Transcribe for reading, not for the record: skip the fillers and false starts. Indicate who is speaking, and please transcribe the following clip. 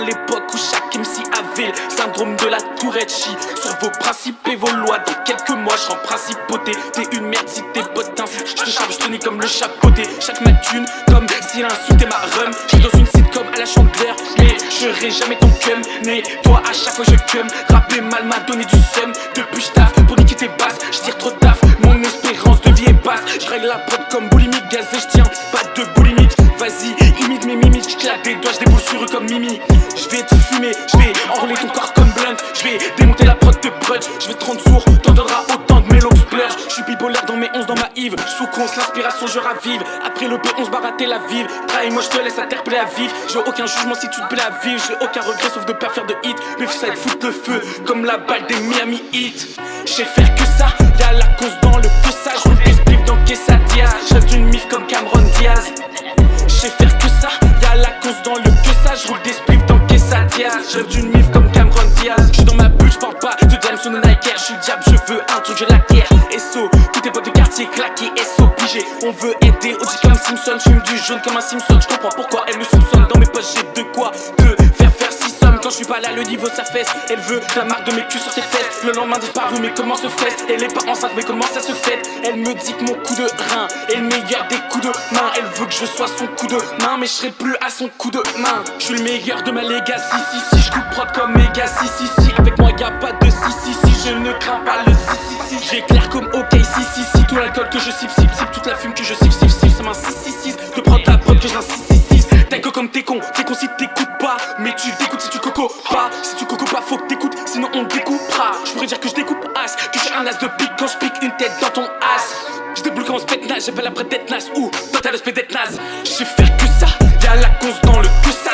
Speaker 1: loin l'époque où chaque MC avait le syndrome de la tourette. Chie sur vos principes et vos lois. Dans quelques mois je serai en principauté. T'es une merde si t'es potes t'insultes. Je te charge, je te nie comme le chapeauté. Chaque mathune comme s'il insultait ma rhum. J'suis dans une sitcom à la chanteur, mais j'aurai jamais ton cum. Mais toi à chaque fois je cum. Rapper mal m'a donné du seum. Depuis j'taffe pour niquer tes basses. J'tire trop taf, mon espérance de vie est basse. J'règle la prod comme boulimique gazé. J'tiens pas de boulimite. Vas-y, imite mes mimiques. J'claque des doigts, j'déboule sur eux comme Mimi. J'vais te fumer, j'vais enrouler ton corps comme blunt. J'vais démonter la prod de brunch. J'vais te rendre sourd, t'entendras autant de mélos splurge. J'suis bipolaire dans mes 11 dans ma Yves. Sous conce, l'inspiration je ravive. Après le B11 baraté la vive. Trahis moi j'te laisse interpeller à vivre. J'ai aucun jugement si tu te plais à vivre. J'ai aucun regret sauf de pas faire de hit. Mais ça te fout le feu comme la balle des Miami Heat. J'sais faire que ça, y'a la cause dans le que ça. J'roule des spliffs dans Kessa Diaz. J'rêve d'une mif comme Cameron Diaz. J'sais faire que ça, y'a la cause dans le que ça. J'roule des spliffs dans Kessa Diaz. J'rêve d'une mif comme Cameron Diaz. J'suis dans ma bulle, j'parle pas de diam sur nos Nike Air. J'suis le diable, je veux un truc, je l'acquiert. SO, tous tes potes de quartier claqués. SO pigé, on veut aider. Audi comme Simpson, j'fume du jaune comme un Simpson. J'comprends pourquoi elle me soupçonne. Dans mes poches j'ai de quoi te faire 6 sommes. Quand j'suis pas là, le niveau ça fesse. Elle veut la marque de mes culs sur ses fesses. Le lendemain disparu, mais comment se fait? Elle est pas enceinte, mais comment ça se fait? Elle me dit que mon coup de rein est le meilleur des coups de main. Elle veut que je sois son coup de main, mais je serai plus à son coup de main. Je suis le meilleur de ma legacy, si je coupe prod comme méga, si. Avec moi y'a pas de si, je ne crains pas le si. J'éclaire comme OK, si. Tout l'alcool que je sip, toute la fume que je sip. C'est ma 6. De prod la prod que j'insiste. T'es comme t'es con si t'écoutes pas. Mais tu découtes si tu coco pas. Si tu coco pas, faut que t'écoutes, sinon on découpera. Je pourrais dire que je découpe as, que j'ai un as de pique quand je pique une tête dans ton as. Je débloque comme spectacle, j'appelle après d'être naze. Ou toi t'as le spé d'être naze. Je sais faire que ça, y'a la cause dans le que ça.